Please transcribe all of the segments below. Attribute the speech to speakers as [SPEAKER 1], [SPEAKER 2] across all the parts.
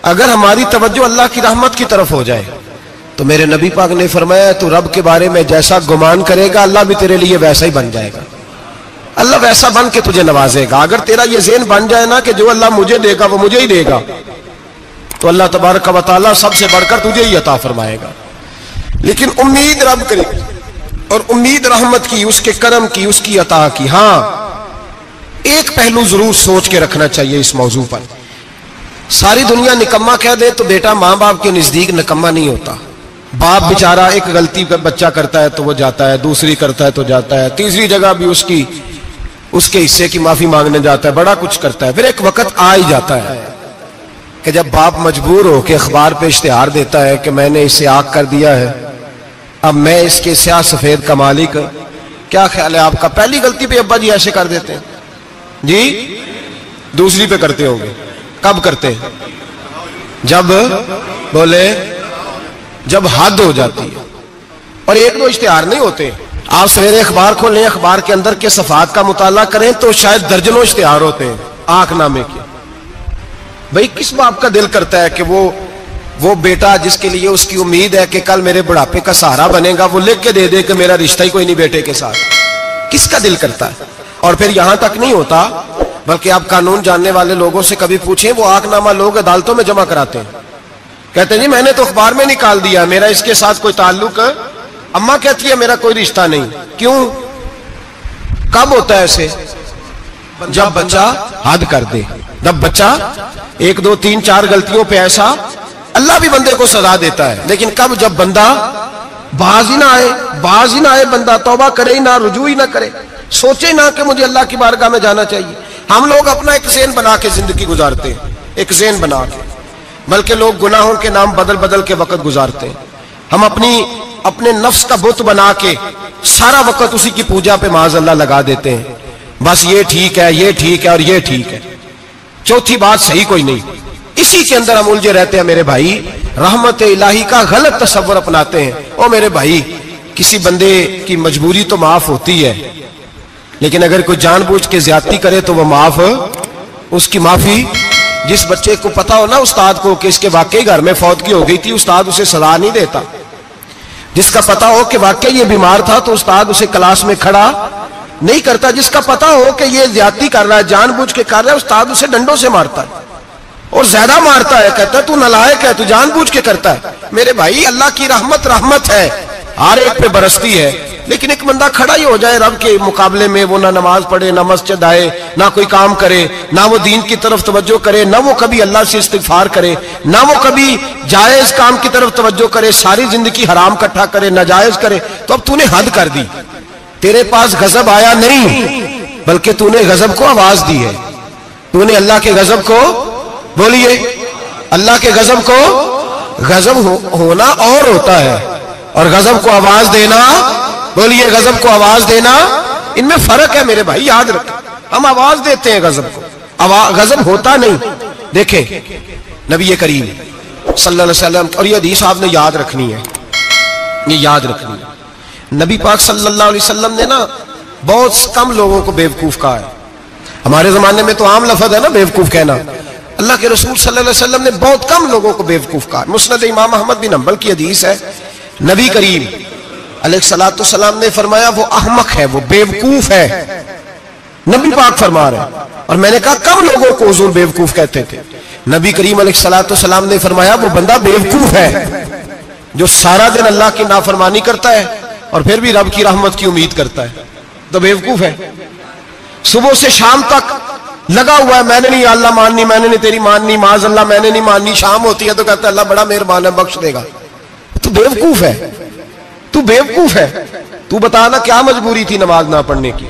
[SPEAKER 1] अगर हमारी तवज्जो अल्लाह की रहमत की तरफ हो जाए तो मेरे नबी पाक ने फरमाया तू रब के बारे में जैसा गुमान करेगा अल्लाह भी तेरे लिए वैसा ही बन जाएगा। अल्लाह वैसा बन के तुझे नवाजेगा। अगर तेरा ये ज़हन बन जाए ना कि जो अल्लाह मुझे देगा वो मुझे ही देगा, तो अल्लाह तबारक व तआला सबसे बढ़कर तुझे ही अता फरमाएगा। लेकिन उम्मीद रब करे और उम्मीद रहमत की, उसके करम की, उसकी अता की। हाँ, एक पहलू जरूर सोच के रखना चाहिए इस मौजू पर। सारी दुनिया निकम्मा कह दे तो बेटा माँ बाप के नजदीक निकम्मा नहीं होता। बाप बेचारा एक गलती का बच्चा करता है तो वो जाता है, दूसरी करता है तो जाता है, तीसरी जगह भी उसके हिस्से की माफी मांगने जाता है, बड़ा कुछ करता है। फिर एक वक्त आ ही जाता है कि जब बाप मजबूर हो के अखबार पे इश्तिहार देता है कि मैंने इसे आग कर दिया है, अब मैं इसके स्याह सफेद का मालिक। क्या ख्याल है आपका? पहली गलती पे अब्बा जी ऐसे कर देते हैं जी, दूसरी पे करते होंगे। कब करते हैं? जब बोले जब हद हो जाती है। और एक दो इश्तिहार नहीं होते। आप सवेरे अखबार खोलें, अखबार के अंदर के सफात का मुताला करें तो शायद दर्जनों इश्तिहार होते हैं आंखनामे के। भाई किस बाप का दिल करता है कि वो बेटा जिसके लिए उसकी उम्मीद है कि कल मेरे बुढ़ापे का सहारा बनेगा, वो लिख के दे दे कि मेरा रिश्ता ही कोई नहीं बेटे के साथ। किसका दिल करता है? और फिर यहां तक नहीं होता, बल्कि आप कानून जानने वाले लोगों से कभी पूछें, वो आंखनामा लोग अदालतों में जमा कराते हैं। कहते हैं जी मैंने तो अखबार में निकाल दिया, मेरा इसके साथ कोई ताल्लुक। अम्मा कहती है मेरा कोई रिश्ता नहीं। क्यों? कब होता है ऐसे? जब बच्चा हद कर दे, जब बच्चा 1 2 3 4 गलतियों पे ऐसा, अल्लाह भी बंदे को सजा देता है। लेकिन कब? जब बंदा बाज ही ना आए, बंदा तौबा करे ही ना, रुजू ही ना करे, सोचे ना कि मुझे अल्लाह की बारगाह में जाना चाहिए। हम लोग अपना एक ज़हन बना के जिंदगी गुजारते हैं, एक ज़हन बना के, बल्कि लोग गुनाहों के नाम बदल बदल के वक्त गुजारते हैं। हम अपने नफ्स का बुत बना के सारा वक्त उसी की पूजा पे माज़अल्लाह लगा देते हैं। बस ये ठीक है, ये ठीक है और ये ठीक है, चौथी बात सही कोई नहीं। इसी के अंदर हम उलझे रहते हैं मेरे भाई। रहमत इलाही का गलत तस्वर अपनाते हैं। ओ मेरे भाई, किसी बंदे की मजबूरी तो माफ होती है, लेकिन अगर कोई जानबूझ के ज्यादती करे तो वो माफ, उसकी माफी। जिस बच्चे को पता हो ना उस्ताद को कि इसके वाकई घर में फौतगी हो गई थी, उस्ताद उसे सजा नहीं देता। जिसका पता हो कि वाकई ये बीमार था तो उस्ताद उसे क्लास में खड़ा नहीं करता। जिसका पता हो कि ये ज्यादती कर रहा है, जानबूझ के कर रहा है, उस्ताद उसे डंडों से मारता है और ज्यादा मारता है। कहता है तू नालायक है, तू जानबूझ के करता है। मेरे भाई अल्लाह की रहमत है, हर एक पे बरसती है। लेकिन एक बंदा खड़ा ही हो जाए रब के मुकाबले में, वो ना नमाज पढ़े, ना मस्जिद आए, ना कोई काम करे, ना वो दीन की तरफ तवज्जो करे, ना वो कभी अल्लाह से इस्तिगफार करे, ना वो कभी जायज काम की तरफ तवज्जो करे, सारी जिंदगी हराम इकट्ठा करे, नाजायज करे, तो अब तूने हद कर दी। तेरे पास गजब आया नहीं, बल्कि तूने गजब को आवाज दी है। तूने अल्लाह के गजब को, बोलिए, अल्लाह के गजब को, गजब होना और होता है और गजब को आवाज देना, बोलिए, गजब को आवाज देना, इनमें फर्क है मेरे भाई, याद रखें। हम आवाज देते हैं गजब को, गजब होता नहीं। देखें नबी करीम सल्लल्लाहु अलैहि वसल्लम, और ये हदीस आपने याद रखनी है, ये याद रखनी है। नबी पाक सल्लल्लाहु अलैहि वसल्लम ने ना बहुत कम लोगों को बेवकूफ कहा है। हमारे जमाने में तो आम लफ्ज है ना बेवकूफ कहना। अल्लाह के रसूल सल्लल्लाहु अलैहि वसल्लम ने बहुत कम लोगों को बेवकूफ कहा। मुस्नद इमाम अहमद बिन हंबल की हदीस है, नबी करीम अलैहिस्सलाम ने फरमाया वो अहमक है, वो बेवकूफ है। नबी पाक फरमा रहे हैं। और मैंने कहा कम लोगों को हुजूर बेवकूफ कहते थे। नबी करीम अलैहिस्सलाम ने फरमाया वो बंदा बेवकूफ है जो सारा दिन अल्लाह की नाफरमानी करता है और फिर भी रब की रहमत की उम्मीद करता है, तो बेवकूफ है। सुबह से शाम तक लगा हुआ है, मैंने नहीं अल्लाह माननी, मैंने नहीं तेरी माननी, माज अल्लाह मैंने नहीं माननी। शाम होती है तो कहता है अल्लाह बड़ा मेहरबान है, बख्श देगा। तू बेवकूफ है, तू बेवकूफ है। तू बता ना क्या मजबूरी थी नमाज ना पढ़ने की?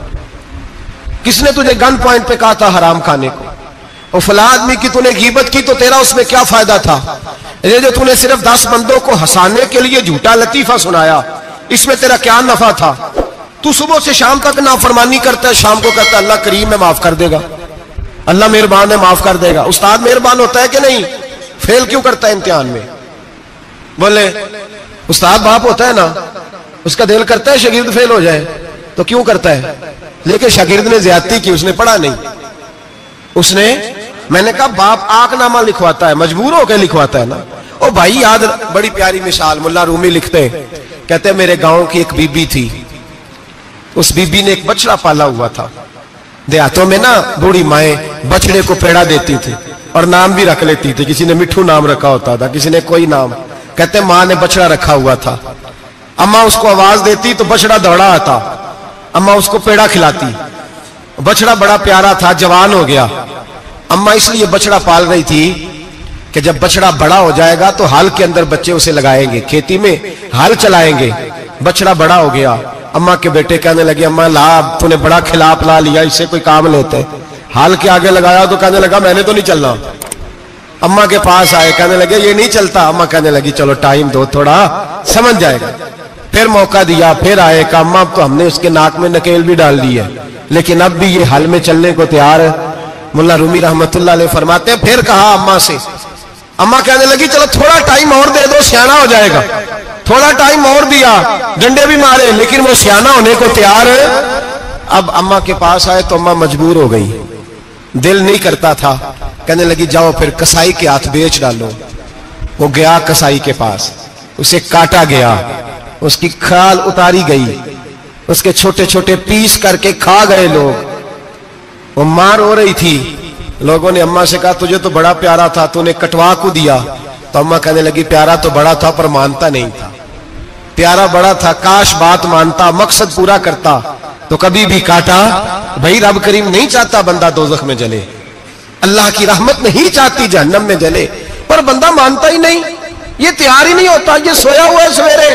[SPEAKER 1] किसने तुझे गन पॉइंट पे कहा था हराम खाने को? और फला आदमी की तूने गीबत की तो तेरा उसमें क्या फायदा था? ये जो तूने सिर्फ 10 बंदों को हंसाने के लिए झूठा लतीफा सुनाया, इसमें तेरा क्या नफा था? तू सुबह से शाम तक नाफरमानी करता है, शाम को कहता है अल्लाह करीम है माफ कर देगा, अल्लाह मेहरबान है माफ कर देगा। उस्ताद मेहरबान होता है कि नहीं? फेल क्यों करता है इम्तिहान में? बोले उस्ताद बाप होता है ना, उसका दिल करता है शागिर्द फेल हो जाए, तो क्यों करता है? लेकिन शागिर्द ने ज्यादती की, उसने पढ़ा नहीं, उसने मैंने कहा बाप आकनामा लिखवाता है, मजबूर होकर लिखवाता है ना। ओ भाई याद, बड़ी प्यारी मिसाल मुल्ला रूमी लिखते हैं, कहते मेरे गांव की एक बीबी थी, उस बीबी ने एक बछड़ा पाला हुआ था। देहातों में ना बूढ़ी माएं बछड़े को पेड़ा देती थी और नाम भी रख लेती थी, किसी ने मिठू नाम रखा होता था, किसी ने कोई नाम। कहते माँ ने बछड़ा रखा हुआ था, अम्मा उसको आवाज देती तो बछड़ा दौड़ा आता, अम्मा उसको पेड़ा खिलाती। बछड़ा बड़ा प्यारा था, जवान हो गया। अम्मा इसलिए बछड़ा पाल रही थी कि जब बछड़ा बड़ा हो जाएगा तो हल के अंदर बच्चे उसे लगाएंगे, खेती में हल चलाएंगे। बछड़ा बड़ा हो गया, अम्मा के बेटे कहने लगे अम्मा ला, तूने बड़ा खिला पिला लिया, इससे कोई काम लेते। हाल के आगे लगाया तो कहने लगा मैंने तो नहीं चलना। अम्मा के पास आए, कहने लगे ये नहीं चलता। अम्मा कहने लगी चलो टाइम दो, थोड़ा समझ जाएगा। फिर मौका दिया, फिर आए, कहा अम्मा तो हमने उसके नाक में नकेल भी डाल दी है, लेकिन अब भी ये हल में चलने को तैयार है। मुल्ला रूमी रहमतुल्लाह अलैह फरमाते हैं फिर कहा अम्मा से, अम्मा कहने लगी चलो थोड़ा टाइम और दे दो, सियाना हो जाएगा। थोड़ा टाइम और दिया, डंडे भी मारे, लेकिन वो सियाना होने को तैयार है। अब अम्मा के पास आए तो अम्मा मजबूर हो गई, दिल नहीं करता था। कहने लगी जाओ फिर कसाई के हाथ बेच डालो। वो गया कसाई के पास, उसे काटा गया, उसकी खाल उतारी गई, उसके छोटे छोटे पीस करके खा गए लोग। वो मार हो रही थी, लोगों ने अम्मा से कहा तुझे तो बड़ा प्यारा था, तूने कटवा को दिया। तो अम्मा कहने लगी प्यारा तो बड़ा था पर मानता नहीं था। प्यारा बड़ा था, काश बात मानता, मकसद पूरा करता तो कभी भी काटा। भाई रब करीम नहीं चाहता बंदा दोजख में जले, अल्लाह की रहमत नहीं चाहती जहन्नम में जले, पर बंदा मानता ही नहीं, ये तैयार ही नहीं होता। ये सोया हुआ है सवेरे,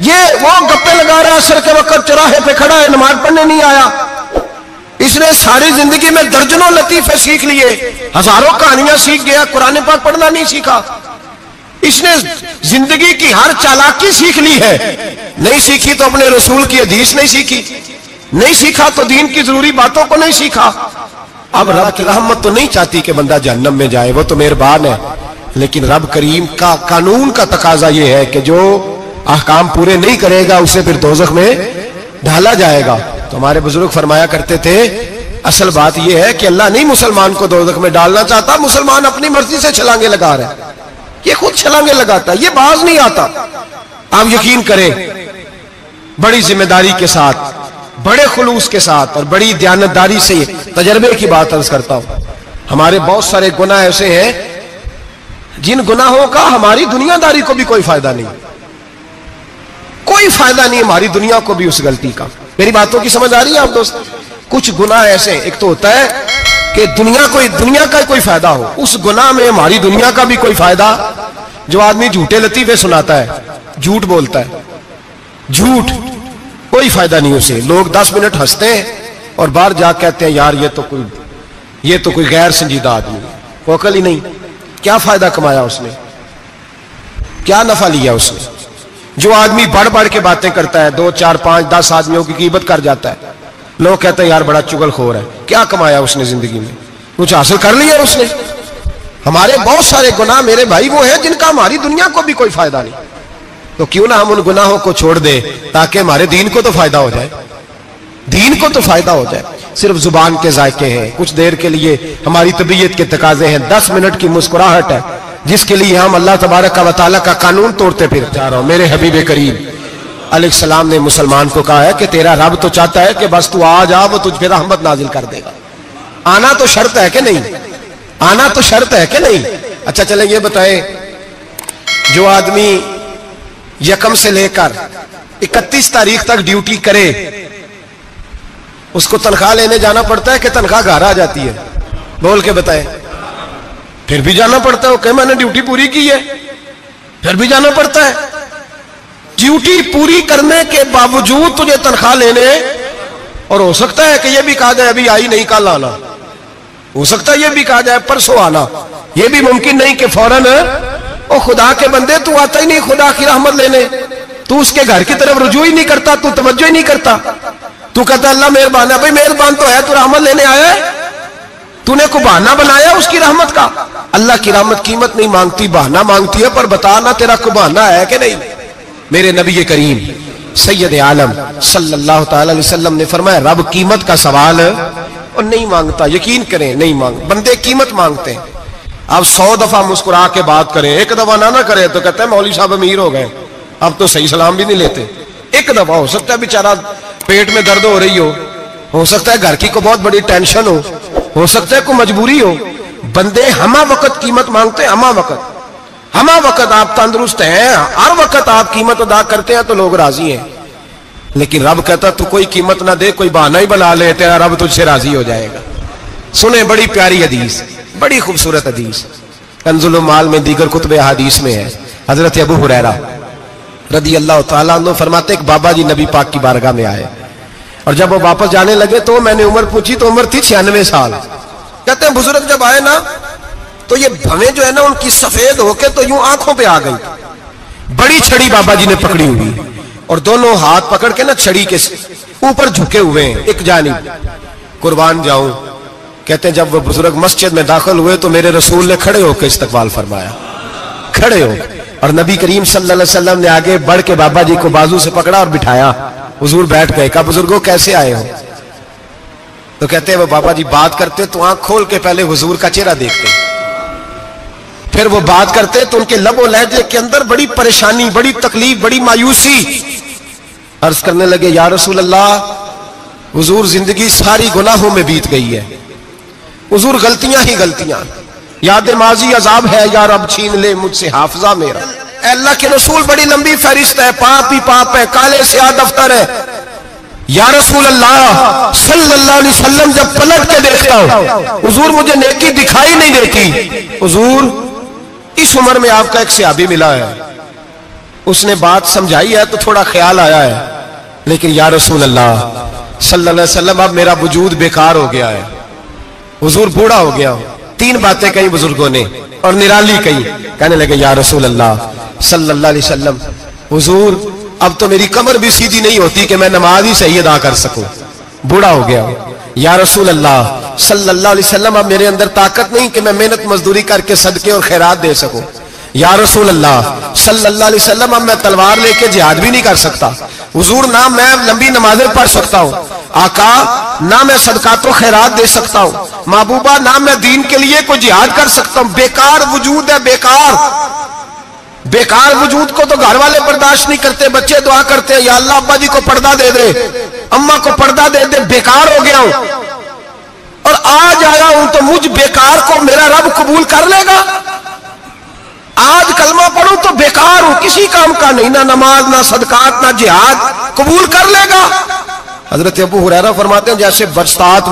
[SPEAKER 1] ये वो गप्पे लगा रहा है, असर के वक्त चौराहे पे खड़ा है, नमाज पढ़ने नहीं आया। इसने सारी जिंदगी में दर्जनों लतीफे सीख लिए, हजारों कहानियां सीख गया, कुरान पाक पढ़ना नहीं सीखा। इसने जिंदगी की हर चालाकी सीख ली है, नहीं सीखी तो अपने रसूल की हदीस नहीं सीखी, नहीं सीखा तो दीन की जरूरी बातों को नहीं सीखा। अब रब की रहमत तो नहीं चाहती कि बंदा जहन्नम में जाए, वो तो मेहरबान है, लेकिन रब करीम का कानून का तकाजा यह है कि जो अहकाम पूरे नहीं करेगा उसे फिर दोजख में ढाला जाएगा। तो हमारे बुजुर्ग फरमाया करते थे असल बात यह है कि अल्लाह नहीं मुसलमान को दोजख में डालना चाहता, मुसलमान अपनी मर्जी से छलांगे लगा रहा है, ये खुद छलांगे लगाता है, ये बाज नहीं आता। आप यकीन करें, बड़ी जिम्मेदारी के साथ, बड़े खुलूस के साथ और बड़ी दयानतदारी से तजर्बे की बात अर्ज करता हूं। हमारे बहुत सारे गुनाह ऐसे हैं जिन गुनाहों का हमारी दुनियादारी को भी कोई फायदा नहीं, कोई फायदा नहीं हमारी दुनिया को भी उस गलती का। मेरी बातों की समझ आ रही है आप दोस्त? कुछ गुनाह ऐसे, एक तो होता है कि दुनिया का कोई फायदा हो, उस गुनाह में हमारी दुनिया का भी कोई फायदा। जो आदमी झूठे लतीफे सुनाता है, झूठ बोलता है, झूठ कोई फायदा नहीं उसे। लोग 10 मिनट हंसते हैं और बाहर जा कहते हैं यार ये तो कोई गैर संजीदा आदमी, वो अकल ही नहीं। क्या फायदा कमाया उसने, क्या नफा लिया उसने? जो आदमी बढ़ बढ़ के बातें करता है, 2, 4, 5, 10 आदमियों की कीमत कर जाता है, लोग कहते हैं यार बड़ा चुगलखोर है। क्या कमाया उसने जिंदगी में? कुछ हासिल कर लिया उसने? हमारे बहुत सारे गुनाह मेरे भाई वो है जिनका हमारी दुनिया को भी कोई फायदा नहीं। तो क्यों ना हम उन गुनाहों को छोड़ दे ताकि हमारे दीन को तो फायदा हो जाए, दीन को तो फायदा हो जाए। सिर्फ जुबान के जायके हैं, कुछ देर के लिए हमारी तबीयत के तकाजे हैं, 10 मिनट की मुस्कुराहट है जिसके लिए हम अल्लाह तबारक व तआला का कानून तोड़ते फिर जा रहा हूं। मेरे हबीब करीम अलैहिस्सलाम ने मुसलमान को कहा है कि तेरा रब तो चाहता है कि बस तू आ जा, वो तुझ पे रहमत नाजिल कर देगा। आना तो शर्त है कि नहीं? आना तो शर्त है कि नहीं? अच्छा चले ये बताएं, जो आदमी 1 से लेकर 31 तारीख तक ड्यूटी करे उसको तनख्वाह लेने जाना पड़ता है कि तनख्वाह घर आ जाती है? बोल के बताएं। फिर भी जाना पड़ता है, ओके मैंने ड्यूटी पूरी की है, फिर भी जाना पड़ता है। ड्यूटी पूरी करने के बावजूद तुझे तनख्वाह लेने, और हो सकता है कि यह भी कहा जाए अभी आई नहीं कल आना, हो सकता है यह भी कहा जाए परसों आना, यह भी मुमकिन नहीं कि फौरन। ओ खुदा के बंदे तू आता ही नहीं खुदा की रहमत लेने, तू उसके घर की तरफ रुजू ही नहीं करता, तू तवज्जो ही नहीं करता। तू कहता अल्लाह मेहरबान है। भाई मेहरबान तो है, तू रहमत लेने आया है, तूने को बहाना बनाया उसकी रहमत का। अल्लाह की रहमत कीमत नहीं मांगती, बहाना मांगती है। पर बता ना तेरा को बहाना है कि नहीं? मेरे नबी करीम सैयद आलम सल्लल्लाहु तआला अलैहि वसल्लम ने फरमाया रब कीमत का सवाल और नहीं मांगता, यकीन करें नहीं मांग, बंदे कीमत मांगते हैं। आप 100 दफा मुस्कुरा के बात करें, एक दफा ना करे तो कहते हैं मौलवी साहब अमीर हो गए, अब तो सही सलाम भी नहीं लेते। एक दफा हो सकता है बेचारा पेट में दर्द हो रही हो सकता है घर की को बहुत बड़ी टेंशन हो सकता है कोई मजबूरी हो। बंदे हमा वक्त कीमत मांगते हैं, हमा वक्त आप तंदुरुस्त हैं, हर वक्त आप कीमत अदा करते हैं तो लोग राजी हैं। लेकिन रब कहता तू कोई कीमत ना दे, कोई बहाना ही बना ले, तेरा रब तुझसे राजी हो जाएगा। सुने बड़ी प्यारी हदीस, बड़ी खूबसूरत हदीस, कंजुल माल में दीगर कुतुब हदीस में है। हजरत अबू हुरैरा रदी अल्लाह तआला अन्हु फरमाते एक बाबा जी नबी पाक की बारगाह में आए और जब वो वापस जाने लगे तो मैंने उम्र पूछी तो उम्र थी 96 साल। कहते हैं बुजुर्ग जब आए ना तो ये भवें जो है ना उनकी सफेद होके तो यूं आंखों पे आ गई। बड़ी छड़ी बाबा जी ने पकड़ी हुई और दोनों हाथ पकड़ के ना छड़ी के ऊपर झुके हुए हैं एक जानिब, कुर्बान जाऊं। कहते हैं जब वो बुजुर्ग मस्जिद में दाखिल हुए तो मेरे रसूल ने खड़े होकर इस्तकबाल फरमाया, खड़े हो, और नबी करीम सल्लल्लाहु अलैहि वसल्लम ने आगे बढ़ के बाबा जी को बाजू से पकड़ा और बिठाया। हुजूर बैठ गए। कहा बुजुर्गों कैसे आए हो? तो कहते हैं वो बाबा जी बात करते तो आंख खोल के पहले हुजूर का चेहरा देखते, फिर वो बात करते तो उनके लबो लहजे के अंदर बड़ी परेशानी, बड़ी तकलीफ, बड़ी मायूसी। अर्ज करने लगे या रसूल अल्लाह, हुजूर जिंदगी सारी गुनाहों में बीत गई है, हुजूर गलतियां ही गलतियां, याद माजी अजाब है, यार अब छीन ले मुझसे हाफजा मेरा। अल्लाह के रसूल बड़ी लंबी फहरिस्त है, पाप ही पाप है, काले स्याह दफ्तर है। या रसूल अल्लाह सल्लल्लाहु अलैहि वसल्लम जब पलट के देखता हूं हुजूर मुझे नेकी दिखाई नहीं देती। हुजूर इस उम्र में आपका एक सहाबी मिला है, उसने बात समझाई है तो थोड़ा ख्याल आया है, लेकिन या रसूल अल्लाह सल्लल्लाहु अलैहि वसल्लम अब मेरा वजूद बेकार हो गया है, हुजूर बूढ़ा हो गया हूं। 3 बातें कही बुजुर्गों ने और निराली कही। कहने लगे या रसूल अल्लाह सल्लल्लाहु अलैहि वसल्लम, हुजूर अब तो मेरी कमर भी सीधी नहीं होती कि मैं नमाज ही सही अदा कर सकूं, बूढ़ा हो गया हूं। या रसूल अल्लाह सल्लल्लाहु अलैहि वसल्लम अब मेरे अंदर ताकत नहीं कि मैं मेहनत मजदूरी करके सदके और खैरात दे सकूं। या रसूल अल्लाह सल्लल्लाहु अलैहि वसल्लम अब मैं तलवार लेके जिहाद भी नहीं कर सकता। हुजूर ना मैं लंबी नमाजें पढ़ सकता हूं, आका ना मैं सदकात और खैरात दे सकता हूं, महबूबा ना मैं दीन के लिए कोई जिहाद कर सकता हूं। बेकार वजूद है, बेकार वजूद को तो घर वाले बर्दाश्त नहीं करते, बच्चे दुआ करते हैं या अल्लाह अब्बा जी को पर्दा दे दे, अम्मा को पर्दा दे दे, बेकार हो गया हूं और आज आया हूं तो मुझ बेकार को मेरा रब कबूल कर लेगा। आज कलमा पढ़ूं तो बेकार हूं, किसी काम का नहीं, ना नमाज ना सदकात ना जिहाद, कबूल कर लेगा। हजरत अबू हुरैरा फरमाते हैं जैसे बरसात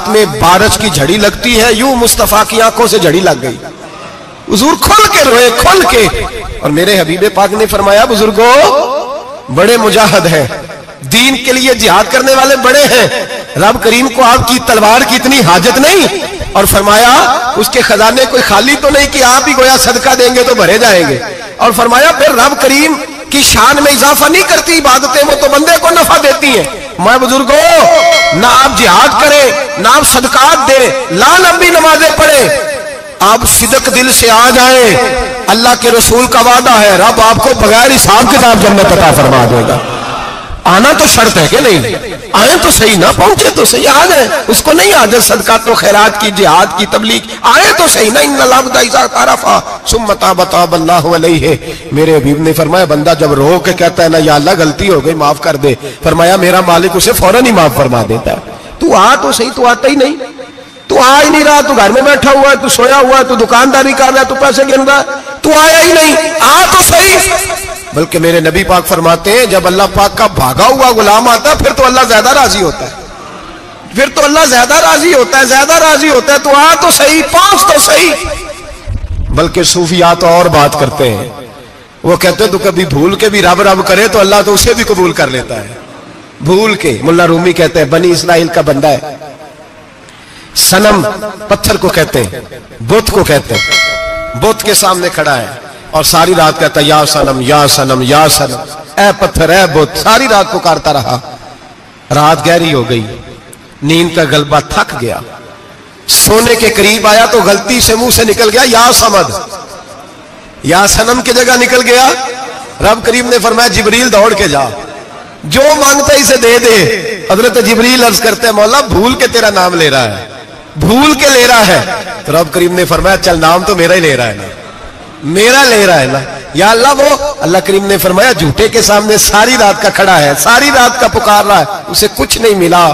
[SPEAKER 1] में बारिश की झड़ी लगती है, यूं मुस्तफा की आंखों से झड़ी लग गई। हुजूर खुल के रोए, खुल के। और मेरे हबीबे पाक ने फरमाया बुजुर्गों बड़े मुजाहिद हैं, दीन के लिए जिहाद करने वाले बड़े हैं, रब करीम को आपकी तलवार की इतनी हाजत नहीं। और फरमाया उसके खजाने कोई खाली तो नहीं कि आप ही गोया सदका देंगे तो भरे जाएंगे। और फरमाया फिर रब करीम की शान में इजाफा नहीं करती इबादतें, वो तो बंदे को नफा देती हैं। मैं बुजुर्गों ना आप जिहाद करें ना आप सदकात दें, ला लंबी नमाजें पढ़े, आप सिदक दिल से आ जाए, अल्लाह के रसूल का वादा है रब आपको बगैर हिसाब किताब जन्नत अता फरमा देगा। आना तो शर्त है कि नहीं, आए तो सही, ना पहुंचे तो सही, आ जाए, उसको नहीं आदत सदकात तो खैरात की जिहाद की तबलीग, आए तो सही ना। मेरे हबीब ने फरमाया बंदा जब रो के कहता है ना या अल्लाह गलती हो गई माफ कर दे, फरमाया मेरा मालिक उसे फौरन ही माफ फरमा देता है। तू आ तो सही, तू आता ही नहीं, तू आ ही नहीं रहा, तू घर में बैठा हुआ है, तू सोया हुआ है, तू दुकानदारी कर रहा है, तू पैसे गिन रहा है, तू आया ही नहीं, आ तो सही। बल्कि मेरे नबी पाक फरमाते हैं जब अल्लाह पाक का भागा हुआ गुलाम आता है फिर तो अल्लाह ज्यादा राजी होता है, फिर तो अल्लाह ज्यादा राजी होता है, ज्यादा राजी होता है। तो आ तो सही, पहुंच तो सही। बल्कि सूफिया तो और बात करते हैं, वो कहते हैं तो कभी भूल के भी रब रब करे तो अल्लाह तो उसे भी कबूल कर लेता है, भूल के। मुल्ला रूमी कहते हैं बनी इस्राइल का बंदा है, सनम पत्थर को कहते हैं, बुत को कहते हैं, बुत के सामने खड़ा है और सारी रात कहता है या सनम या सनम या सनम, ए पत्थर ए बुत, सारी रात पुकारता रहा। रात गहरी हो गई, नींद का गलबा थक गया, सोने के करीब आया तो गलती से मुंह से निकल गया या समद, या सनम की जगह निकल गया। रब करीम ने फरमाया जिब्रील दौड़ के जा, जो मांगता इसे दे दे। हजरत जिब्रील अर्ज करते हैं मौला भूल के तेरा नाम ले रहा है, भूल के ले रहा है। तो रब करीम ने फरमाया चल नाम तो मेरा ही ले रहा है ना, मेरा ले रहा है ना या अल्लाह। वो अल्लाह करीम ने फरमाया झूठे के सामने सारी रात का खड़ा है, सारी रात का पुकार रहा है, उसे कुछ नहीं मिला,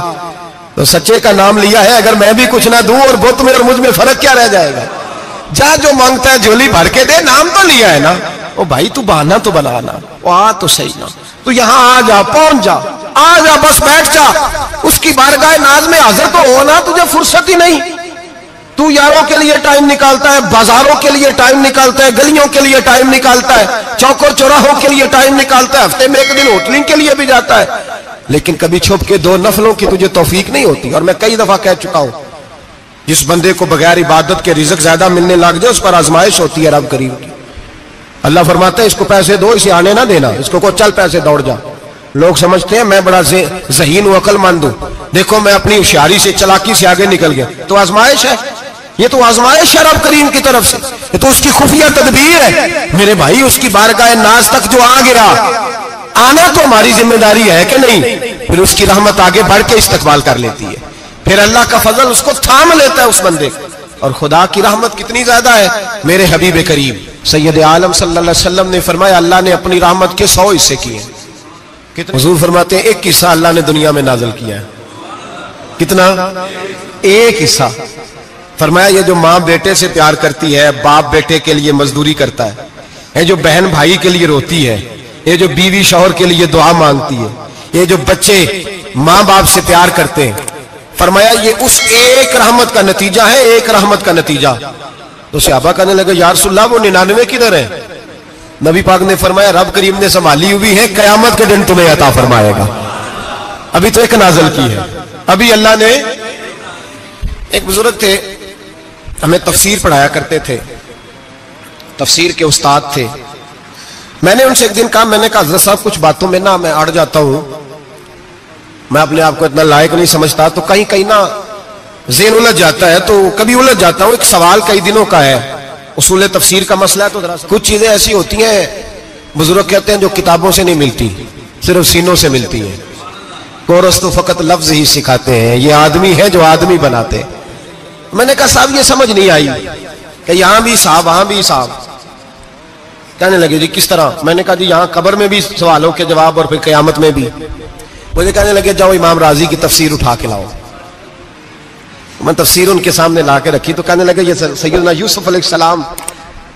[SPEAKER 1] तो सच्चे का नाम लिया है। अगर मैं भी कुछ ना दूं और बुत में और मुझ में फर्क क्या रह जाएगा। जा जो मांगता है झोली भर के दे, नाम तो लिया है ना। ओ भाई तू बहाना तो बनाना, वो आ तो सही ना, तू यहां आ जा, पहुंच जा, आ जा, बस बैठ जा, उसकी बारगाह नाज में हाजिर तो होना। तुझे फुर्सत ही नहीं, तू यारों के लिए टाइम निकालता है, बाजारों के लिए टाइम निकालता है, गलियों के लिए टाइम निकालता है, चौकों चौराहों के लिए टाइम निकालता है, हफ्ते में एक दिन होटलिंग के लिए भी जाता है, लेकिन कभी छुप के दो नफलों की तुझे तौफीक नहीं होती। और मैं कई दफा कह चुका हूं, जिस बंदे को बगैर इबादत के रिज़्क ज्यादा मिलने लग जाए उस पर आजमाइश होती है रब करीम की। अल्लाह फरमाता है इसको पैसे दो, इसे आने ना देना, इसको को चल पैसे दौड़ जा। लोग समझते हैं मैं बड़ा ज़हीन हूं, अक्लमंद हूं, देखो मैं अपनी होशियारी से चालाकी से आगे निकल गया। तो आजमाइश है, ये तो आजमाइश है रब करीम की तरफ से, ये तो उसकी खुफिया तदबीर है। मेरे भाई उसकी बारगाह नाज तक जो आ गिरा, आना तो हमारी जिम्मेदारी है कि नहीं। फिर उसकी रहमत आगे बढ़ के इस्तकबाल कर लेती है, फिर अल्लाह का फजल उसको थाम लेता है उस बंदे को। और खुदा की रहमत कितनी ज्यादा है। मेरे हबीब करीम सैयद आलम सल्लल्लाहु अलैहि वसल्लम ने फरमाया अल्लाह ने अपनी रहमत के 100 हिस्से किए। कितने? हुजूर फरमाते हैं एक हिस्सा अल्लाह ने दुनिया में नाजिल किया है। कितना? एक हिस्सा। फरमाया ये जो माँ बेटे से प्यार करती है, बाप बेटे के लिए मजदूरी करता है, ये जो बहन भाई के लिए रोती है, ये जो बीवी शौहर के लिए दुआ मांगती है, ये जो बच्चे माँ बाप से प्यार करते हैं, फरमाया ये उस एक रहमत का नतीजा है, एक रहमत का नतीजा। तो सहाबा कहने लगे या रसूलल्लाह वो 99 किधर है? नबी पाक ने फरमाया रब करीम ने संभाली हुई है, कयामत के दिन तुम्हें अता फरमाएगा। अभी तो एक नाज़िल की है, अभी अल्लाह ने। एक बुजुर्ग थे, हमें तफसीर पढ़ाया करते थे, तफसीर के उस्ताद थे। मैंने उनसे एक दिन कहा, मैंने कहा हज़रत साहब कुछ बातों में ना मैं अड़ जाता हूं, मैं अपने आप को इतना लायक नहीं समझता, तो कहीं कहीं ना ज़हन उलझ जाता है, तो कभी उलझ जाता हूं। एक सवाल कई दिनों का है, उसूल तफसीर का मसला है, तो जरा कुछ चीजें ऐसी होती हैं बुजुर्ग कहते हैं जो किताबों से नहीं मिलती, सिर्फ सीनों से मिलती है। कोरस तो फकत लफ्ज ही सिखाते हैं, ये आदमी है जो आदमी बनाते। मैंने कहा साहब ये समझ नहीं आई कि यहां भी साहब वहां भी साहब। कहने लगे जी किस तरह? मैंने कहा जी यहां कब्र में भी सवालों के जवाब और फिर कयामत में भी। मुझे कहने लगे जाओ इमाम राजी की तफसीर उठा के लाओ। मैं तफसीर उनके सामने ला के रखी, तो कहने लगे ये सैयदना यूसुफ अलैहिस्सलाम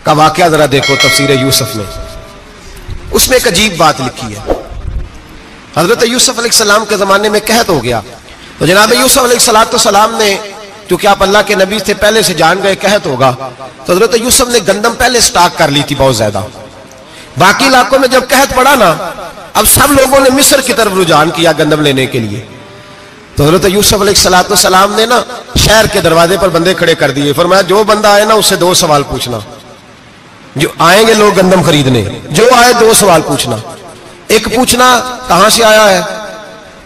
[SPEAKER 1] का वाकया जरा देखो तफसीर यूसुफ में, उसमें एक अजीब बात लिखी है। हजरत यूसुफ अलैहिस्सलाम के जमाने में कहत हो गया, तो जनाब यूसुफ अलैहिस्सलाम ने, क्योंकि आप अल्लाह के नबी से पहले से जान गए कहत होगा, तो हजरत यूसुफ ने गंदम पहले स्टॉक कर ली थी बहुत ज्यादा। बाकी इलाकों में जब कहत पड़ा ना, अब सब लोगों ने मिस्र की तरफ रुझान किया गंदम लेने के लिए। तो हजरत यूसुफ अलैहिस्सलाम ने ना शहर के दरवाजे पर बंदे खड़े कर दिए। फरमाया जो बंदा आए ना उससे 2 सवाल पूछना। जो आएंगे लोग गंदम खरीदने, जो आए 2 सवाल पूछना। एक पूछना कहां से आया है,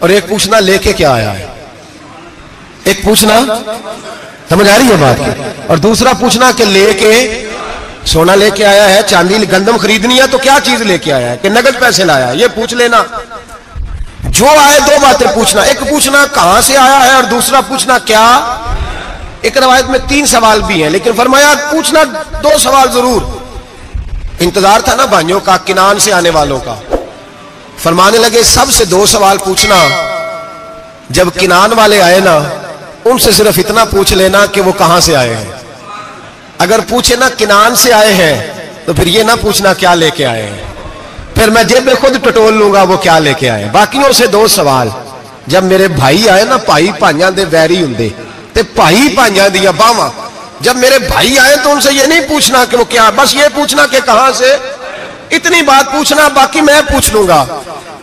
[SPEAKER 1] और एक पूछना लेके क्या आया है। एक पूछना, समझ आ रही है बात की, और दूसरा पूछना कि लेके सोना लेके आया है, चांदी गंदम खरीदनी है तो क्या चीज लेके आया है, कि नगद पैसे लाया, ये पूछ लेना। जो आए 2 बातें पूछना, एक पूछना कहां से आया है और दूसरा पूछना क्या। एक रवायत में 3 सवाल भी हैं, लेकिन फरमाया पूछना 2 सवाल जरूर। इंतजार था ना भाइयों का किनान से आने वालों का। फरमाने लगे सबसे 2 सवाल पूछना। जब किनान वाले आए ना उनसे सिर्फ इतना पूछ लेना कि वो कहां से आए हैं। अगर पूछे ना किनान से आए हैं तो फिर ये ना पूछना क्या लेके आए हैं, फिर मैं जेब में खुद टटोल लूंगा वो क्या लेके आए। बाकियों से 2 सवाल। जब मेरे भाई आए ना, भाई भाइयों दे वैरी हुंदे ते भाई भाइयों दी बावां, जब मेरे भाई आए तो उनसे ये नहीं पूछना कि वो क्या, बस ये पूछना कि कहां से। इतनी बात पूछना, बाकी मैं पूछ लूंगा।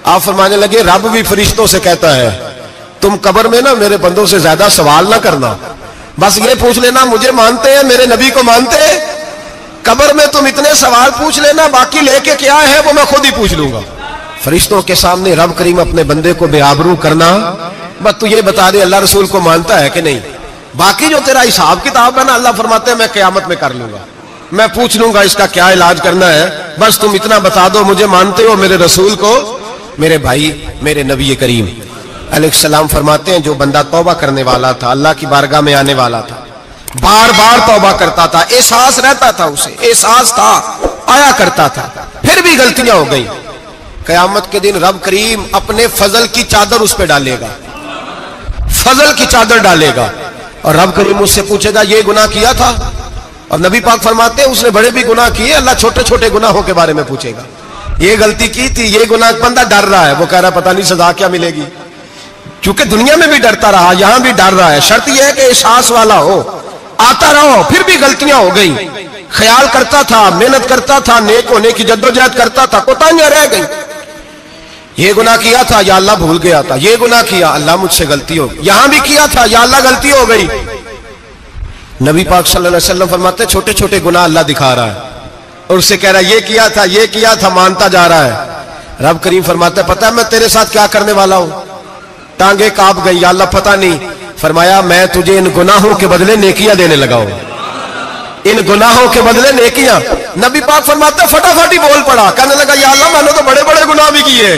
[SPEAKER 1] आप फरमाने लगे रब भी फरिश्तों से कहता है तुम कब्र में ना मेरे बंदों से ज्यादा सवाल ना करना, बस ये पूछ लेना मुझे मानते हैं, मेरे नबी को मानते हैं। कब्र में तुम इतने सवाल पूछ लेना, बाकी लेके क्या है वो मैं खुद ही पूछ लूंगा। फरिश्तों के सामने रब करीम अपने बंदे को बेआबरू करना, बस तू ये बता दे अल्लाह रसूल को मानता है कि नहीं। बाकी जो तेरा हिसाब किताब है ना, अल्लाह फरमाते हैं मैं क़यामत में कर लूंगा, मैं पूछ लूंगा इसका क्या इलाज करना है, बस तुम इतना बता दो मुझे मानते हो, मेरे रसूल को, मेरे भाई मेरे नबी करीम अलैहिस्सलाम फरमाते हैं, जो बंदा तौबा करने वाला था, अल्लाह की बारगाह में आने वाला था, बार बार तौबा करता था, एहसास रहता था, उसे एहसास था, आया करता था, फिर भी गलतियां हो गई, कयामत के दिन रब करीम अपने फजल की चादर उस पर डालेगा, फजल की चादर डालेगा, और रब करीम उससे पूछेगा ये गुनाह किया था? और नबी पाक फरमाते हैं उसने बड़े भी गुनाह किए, अल्लाह छोटे छोटे गुनाहों के बारे में पूछेगा, ये गलती की थी, ये गुनाह, बंदा डर रहा है, वो कह रहा है पता नहीं सजा क्या मिलेगी, क्योंकि दुनिया में भी डरता रहा, यहां भी डर रहा है। शर्त यह है कि एहसास वाला हो, आता रहो, फिर भी गलतियां हो गई, ख्याल करता था, मेहनत करता था, नेक होने की जद्दोजहद करता था, कोताहियां रह गई, ये गुनाह किया था या अल्लाह भूल गया था, ये गुनाह किया अल्लाह मुझसे गलती हो गई, यहां भी किया था या अल्लाह गलती हो गई। नबी पाक सल्लल्लाहु अलैहि वसल्लम फरमाते छोटे छोटे गुनाह अल्लाह दिखा रहा है और उससे कह रहा है ये किया था, मानता जा रहा है। रब करीम फरमाते पता है मैं तेरे साथ क्या करने वाला हूं? टांगे कांप गई, या अल्लाह पता नहीं। फरमाया मैं तुझे इन गुनाहों के बदले नेकियां देने लगा हूं, इन गुनाहों के बदले नेकियां। नबी पाक फरमाते फटाफट ही बोल पड़ा, कहने लगा या अल्लाह मैंने तो बड़े बड़े गुनाह भी किए,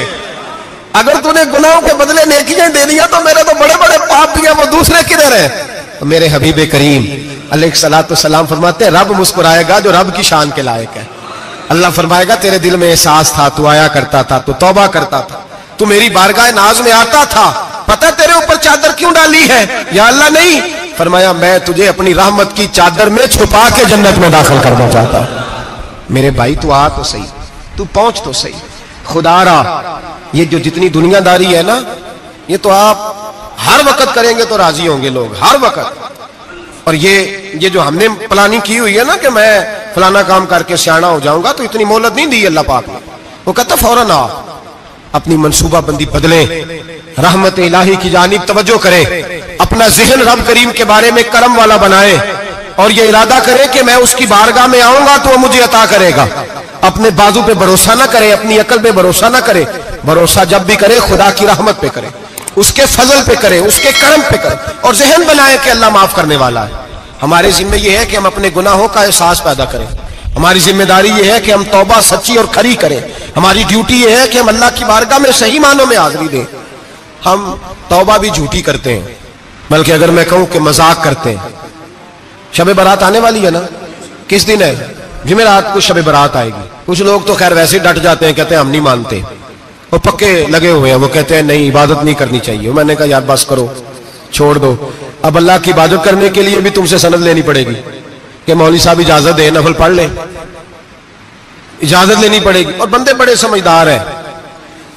[SPEAKER 1] अगर तूने गुनाहों के बदले नेकियां दे दिया तो मेरे तो बड़े बड़े पाप भी हैं, वो दूसरे किधर है? तो मेरे हबीब करीम अलैहिस्सलातु वस्सलाम फरमाते हैं रब मुस्कुराएगा जो रब की शान के लायक है। अल्लाह फरमाएगा तेरे दिल में एहसास था, तू आया करता था, तू तौबा करता था, तू मेरी बारगाह नाज में आता था, पता तेरे ऊपर चादर क्यों डाली है? या अल्लाह नहीं, फरमाया मैं तुझे अपनी रहमत की चादर में छुपा के जन्नत में दाखिल करना चाहता हूं। मेरे भाई तू आ तो सही, तू पहुंच तो सही, खुदारा ये जो जितनी दुनियादारी है ना, ये तो आप हर वक्त करेंगे तो राजी होंगे लोग, हर वक्त। और ये जो हमने प्लानिंग की हुई है ना कि मैं फलाना काम करके सियाना हो जाऊंगा, तो इतनी मोहलत नहीं दी अल्लाह पाक ने। वो कहता फौरन आ, अपनी मनसूबाबंदी बदले, रहमत इलाही की जानिब तवज्जो करे, अपना ज़हन रब करीम के बारे में करम वाला बनाए और ये इरादा करे कि मैं उसकी बारगाह में आऊंगा तो वो मुझे अता करेगा। अपने बाजू पे भरोसा ना करे, अपनी अकल पे भरोसा ना करे, भरोसा जब भी करे खुदा की रहमत पे करे, उसके फजल पे करे, उसके करम पे करे, और जहन बनाए कि अल्लाह माफ करने वाला है। हमारे जिम्मे यह है कि हम अपने गुनाहों का एहसास पैदा करें, हमारी जिम्मेदारी यह है कि हम तौबा सच्ची और खरी करें, हमारी ड्यूटी यह है कि हम अल्लाह की बारगाह में सही मानों में हाजिरी दें। हम तौबा भी झूठी करते हैं, बल्कि अगर मैं कहूं कि मजाक करते हैं। शब बारात आने वाली है ना, किस दिन है? जुमेरात को शब बारात आएगी। कुछ लोग तो खैर वैसे डट जाते हैं, कहते हैं हम नहीं मानते, वो पक्के लगे हुए हैं, वो कहते हैं नहीं इबादत नहीं करनी चाहिए। मैंने कहा यार बस करो, छोड़ दो, अब अल्लाह की इबादत करने के लिए भी तुमसे सनद लेनी पड़ेगी कि मौलवी साहब इजाजत दे, नफल पढ़ ले, इजाजत लेनी पड़ेगी। और बंदे बड़े समझदार हैं,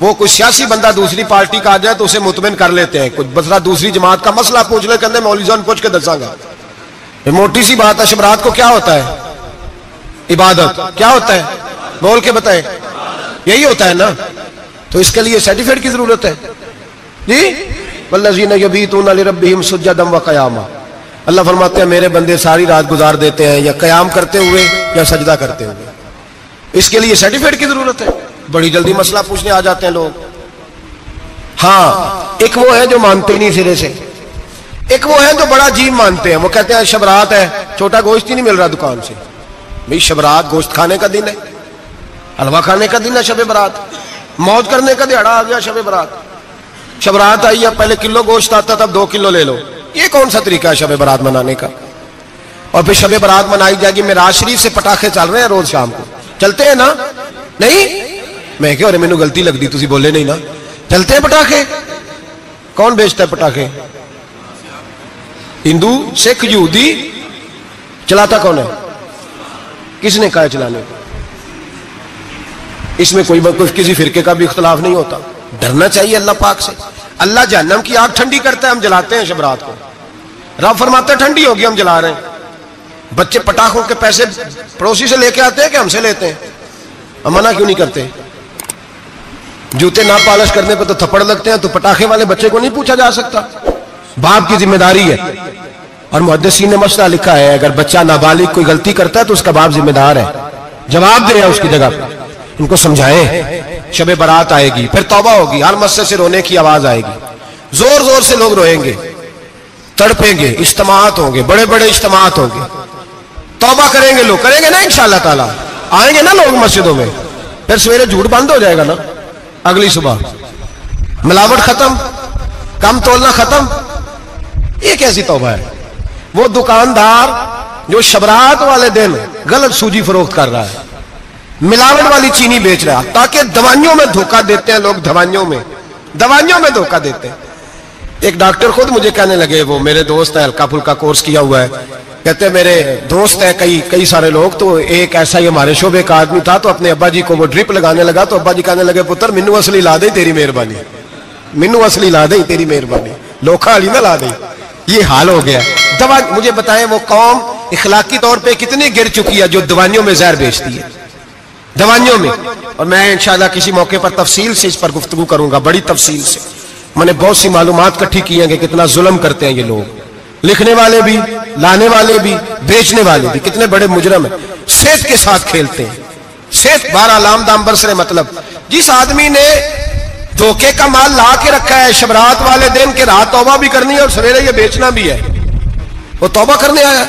[SPEAKER 1] वो कोई सियासी बंदा दूसरी पार्टी का आ जाए तो उसे मुतमिन कर लेते हैं, कुछ बसरा दूसरी जमात का मसला पूछ ले, कहते मौलवी साहब पूछ के दसांगा। मोटी सी बात है, शबरात को क्या होता है? इबादत। क्या होता है? बोल के बताए। यही होता है ना, तो इसके लिए सर्टिफिकेट की जरूरत है जी। वल्लज़ीना यबीतूना लिरब्बिहिम सुज्जदन व क़यामा, अल्लाह फरमाते हैं मेरे बंदे सारी रात गुजार देते हैं या कयाम करते हुए या सजदा करते हुए, इसके लिए सर्टिफिकेट की जरूरत है। बड़ी जल्दी मसला पूछने आ जाते हैं लोग। हाँ, एक वो है जो मानते नहीं सिरे से, एक वो है जो बड़ा अजीब मानते हैं, वो कहते हैं शबरात है, छोटा गोश्त ही नहीं मिल रहा दुकान से। भाई शबरात गोश्त खाने का दिन है, हलवा खाने का दिन है, शब बारात मौज करने का दिहाड़ा आ गया शब बारात। शबरात आई है, पहले किलो गोश्त आता था, अब 2 किलो ले लो। ये कौन सा तरीका है शब बारात मनाने का? और फिर शब बारात मनाई जाएगी, मेराज शरीफ से पटाखे चल रहे हैं रोज शाम को, चलते हैं ना? नहीं, मैं क्या मैनू गलती लगती, तुसी बोले नहीं ना, चलते हैं पटाखे। कौन बेचता है पटाखे? हिंदू, सिख, यहूदी। चलाता कौन है? किसने कहा चलाने को? इसमें कोई किसी फिरके का भी इख्तलाफ नहीं होता। डरना चाहिए अल्लाह पाक से। अल्लाह जहन्नम की आग ठंडी करता है, हम जलाते हैं शबरात को। रब फरमाता है ठंडी होगी, हम जला रहे हैं। बच्चे पटाखों के पैसे पड़ोसी से लेके आते हैं कि हमसे लेते हैं? हम मना क्यों नहीं करते? जूते ना पॉलिश करने पे तो थप्पड़ लगते हैं, तो पटाखे वाले बच्चे को नहीं पूछा जा सकता? बाप की जिम्मेदारी है। और मुहद्दिसीन ने मसला लिखा है, अगर बच्चा नाबालिग कोई गलती करता है तो उसका बाप जिम्मेदार है, जवाब दे उसकी जगह पर। इनको समझाएं, शब बारात आएगी, फिर तौबा होगी, हर मस्जिद से रोने की आवाज आएगी, जोर जोर से लोग रोएंगे, तड़पेंगे, इज्तिमात होंगे, बड़े बड़े इज्तिमात होंगे, तौबा करेंगे लोग, करेंगे ना इंशाअल्लाह ताला, आएंगे ना लोग मस्जिदों में। फिर सवेरे झूठ बंद हो जाएगा ना, अगली सुबह मिलावट खत्म, कम तोलना खत्म। ये कैसी तौबा है? वो दुकानदार जो शबरात वाले दिन गलत सूजी फरोख्त कर रहा है, मिलावट वाली चीनी बेच रहा है, ताकि दवाइयों में धोखा देते हैं लोग, दवाइयों में धोखा देते हैं। एक डॉक्टर खुद मुझे कहने लगे, वो मेरे दोस्त है, हल्का फुल्का कोर्स किया हुआ है, कहते मेरे दोस्त है कई सारे लोग, तो एक ऐसा ही हमारे शोबे का आदमी था, तो अपने अब्बा जी को वो ड्रिप लगाने लगा, तो अब्बा जी कहने लगे, पुत्र मिन्नू असली ला दे तेरी मेहरबानी, मिन्नू असली ला दे तेरी मेहरबानी, लोखा अली ना ला दे। ये हाल हो गया। दवा, मुझे बताएं वो कौम इखलाकी तौर पे कितनी गिर चुकी है जो दवाइयों में जहर बेचती है, दवाइयों में। और मैं इंशाल्लाह किसी मौके पर तफसील से इस पर गुफ्तगू करूंगा, बड़ी तफसील से। मैंने बहुत सी मालूमात इकट्ठी की हैं कि कितना जुल्म करते हैं ये लोग, लिखने वाले भी, लाने वाले भी, बेचने वाले भी, कितने बड़े मुजरम है। सेहत के साथ खेलते हैं, सेहत बारह लाम दाम बरसरे। मतलब जिस आदमी ने धोखे का माल ला के रखा है शबरात वाले दिन के, रात तौबा भी करनी है और सवेरे ये बेचना भी है, वो तौबा करने आया।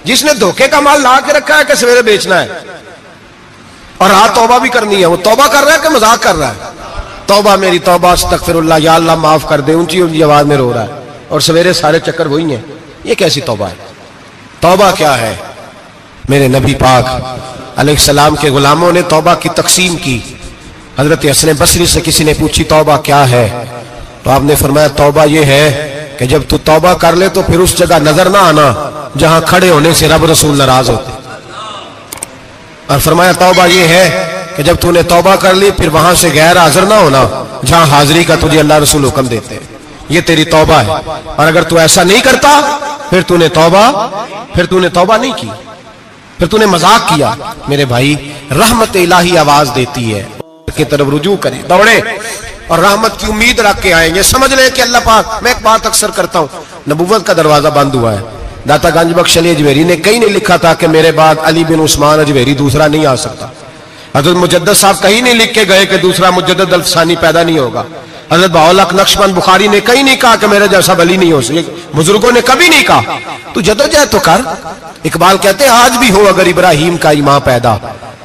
[SPEAKER 1] जिसने धोखे का माल ला के रखा है कि सवेरे बेचना है और रात तौबा भी करनी है, वो तौबा कर रहा है कि मजाक कर रहा है? तौबा मेरी तौबा, अस्तगफिरुल्लाह, या अल्लाह माफ कर दे, ऊंची ऊंची आवाज में रो रहा है, और सवेरे सारे चक्कर वही हैं। ये कैसी तौबा है? तौबा क्या है? मेरे नबी पाक अलैहिस्सलाम के गुलामों ने तौबा की तकसीम की। हजरत हसन बसरी से किसी ने पूछी तौबा क्या है, तो आपने फरमाया तौबा ये है कि जब तू तौबा कर ले तो फिर उस जगह नजर ना आना जहां खड़े होने से रब रसूल नाराज होते। और फरमाया तौबा ये है कि जब तूने तौबा कर ली फिर वहां से गैर हाजिर ना होना जहां हाजिरी का तुझे अल्लाह रसूल हुक्म देते हैं। ये तेरी तौबा है। और अगर तू ऐसा नहीं करता फिर तूने तौबा नहीं की, फिर तूने मजाक किया। मेरे भाई, रहमत इलाही आवाज देती है की तरफ रुजू करें, दौड़े और रहमत की उम्मीद रख के आएंगे। समझ ले कि अल्लाह पाक, मैं एक बात अक्सर करता हूं, नबुव्वत का दरवाजा बंद हुआ है। दाता गंज बख्श अली अजमेरी ने कहीं नहीं लिखा था कि मेरे बाद अली बिन उस्मान अजमेरी दूसरा नहीं आ सकता। हजरत मुजद्दद साहब कहीं नहीं लिख के गए कि दूसरा मुजद्दद अल्फसानी पैदा नहीं होगा। हजरत बाउल हक नक्शबंद बुखारी ने कहीं नहीं कहा कि मेरे जैसा वली नहीं हो सकता। बुजुर्गों ने कभी नहीं कहा। तू जदोजहद तो कर। इकबाल कहते हैं आज भी हो अगर इब्राहिम का ईमान पैदा,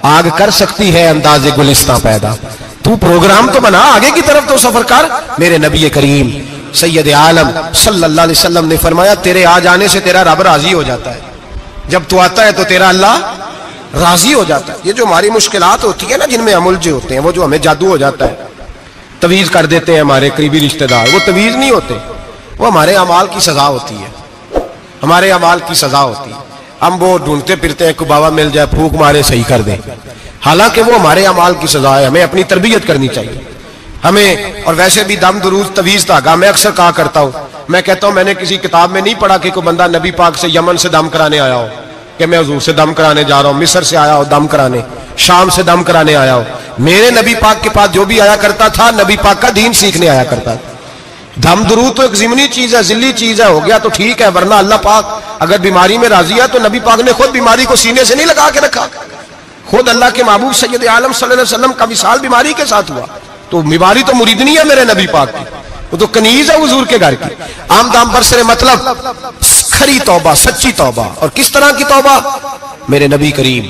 [SPEAKER 1] आग कर सकती है अंदाजे गुलिस्तां पैदा। तू प्रोग्राम तो बना, आगे की तरफ तो सफर कर। मेरे नबी करीम सैयद आलम सल्लल्लाहु अलैहि वसल्लम ने फरमाया तेरे आ जाने से तेरा रब राजी हो जाता है। जब तू आता है तो तेरा अल्लाह राजी हो जाता है। ये जो हमारी मुश्किलात होती है ना, जिनमें हम उलझे होते हैं, वो जो हमें जादू हो जाता है, तवीज कर देते हैं हमारे करीबी रिश्तेदार, वो तवीज नहीं होते, वो हमारे अमाल की सजा होती है, हमारे अमाल की सजा होती है। हम वो ढूंढते फिरते हैं कि बाबा मिल जाए, फूक मारे सही कर दे, हालांकि वो हमारे अमाल की सजा है। हमें अपनी तरबियत करनी चाहिए हमें। और वैसे भी दम दुरूद तवीज धागा, मैं अक्सर कहा करता हूं, मैं कहता हूं मैंने किसी किताब में नहीं पढ़ा कि कोई बंदा नबी पाक से यमन से दम कराने आया हो कि मैं हुजूर से दम कराने जा रहा हूं, मिस्र से आया हो दम कराने, शाम से दम कराने आया हो। मेरे नबी पाक के पास जो भी आया करता था, नबी पाक का दीन सीखने आया करता था। दम दुरूद तो एक ज़िमनी चीज है, जिल्ली चीज है, हो गया तो ठीक है, वरना अल्लाह पाक अगर बीमारी में राजी है तो नबी पाक ने खुद बीमारी को सीने से नहीं लगा के रखा। खुद अल्लाह के महबूब सैयद आलम सल्लल्लाहु अलैहि वसल्लम का विसाल बीमारी के साथ हुआ, तो बीमारी तो मुरीदनी है मेरे नबी पाक की, वो तो कनीज है हुजूर के घर की। आम दाम बरसरे मतलब खरी तौबा, सच्ची तौबा। और किस तरह की तौबा? मेरे नबी करीम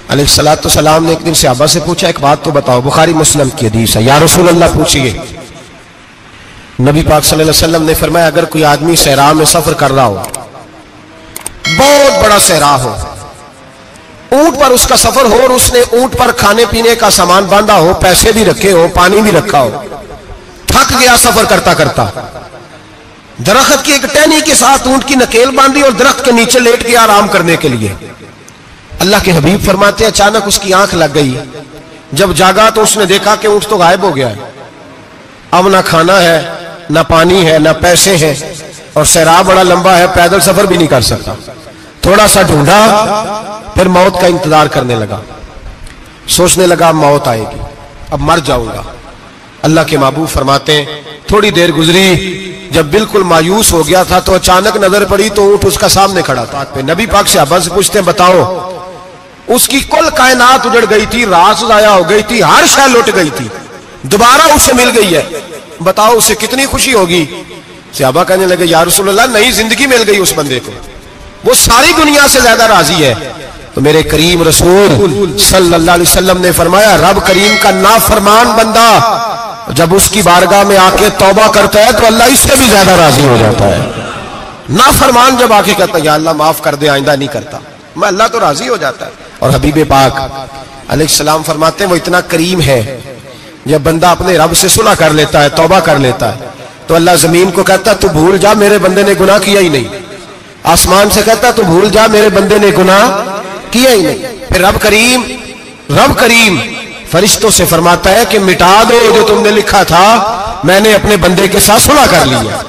[SPEAKER 1] अलैहिस्सलातु सलाम ने एक दिन सहाबा से पूछा, एक बात तो बताओ, बुखारी मुस्लिम की हदीस है, या रसूल अल्लाह पूछिए। नबी पाक सल्लल्लाहु अलैहि वसल्लम ने फरमाया अगर कोई आदमी सहरा में सफर कर रहा हो, बहुत बड़ा सहरा हो, ऊंट पर उसका सफर हो और उसने ऊंट पर खाने पीने का सामान बांधा हो, पैसे भी रखे हो, पानी भी रखा हो, थक गया सफर करता करता, दरख्त की एक टहनी के साथ ऊंट की नकेल बांधी और दरख्त के नीचे लेट गया आराम करने के लिए। अल्लाह के हबीब फरमाते हैं अचानक उसकी आंख लग गई। जब जागा तो उसने देखा कि ऊंट तो गायब हो गया है, अब ना खाना है, ना पानी है, ना पैसे हैं, और सहरा बड़ा लंबा है, पैदल सफर भी नहीं कर सकता। थोड़ा सा ढूंढा, फिर मौत का इंतजार करने लगा, सोचने लगा मौत आएगी, अब मर जाऊंगा। अल्लाह के महबूब फरमाते हैं थोड़ी देर गुजरी, जब बिल्कुल मायूस हो गया था तो अचानक नजर पड़ी तो ऊंट उसका सामने खड़ा था। नबी पाक से अब्बा से पूछते हैं बताओ, उसकी कुल कायनात उजड़ गई थी, रास जाया हो गई थी, हर शय लुट गई थी, दोबारा उससे मिल गई है, बताओ उसे कितनी खुशी होगी। सहाबा कहने लगे या रसूल अल्लाह नई जिंदगी मिल गई उस बंदे को, वो सारी दुनिया से ज्यादा राजी है। तो मेरे करीम रसूल सल्लल्लाहु अलैहि वसल्लम ने फरमाया रब करीम का नाफरमान बंदा जब उसकी बारगाह में आके तौबा करता है तो अल्लाह इससे भी ज्यादा राजी हो जाता है। नाफरमान जब आके कहता है या अल्लाह माफ कर दे, आइंदा नहीं करता, मैं, अल्लाह तो राजी हो जाता है। और हबीब पाक अलैहिस्सलाम फरमाते हैं वो इतना करीम है, जब बंदा अपने रब से सुलह कर लेता है, तौबा कर लेता है, तो अल्लाह जमीन को कहता है तू भूल जा, मेरे बंदे ने गुनाह किया ही नहीं। आसमान से कहता है तू भूल जा, मेरे बंदे ने गुनाह किया ही नहीं। फिर रब करीम फरिश्तों से फरमाता है कि मिटा दो जो तुमने लिखा था, मैंने अपने बंदे के साथ सुलह कर लिया।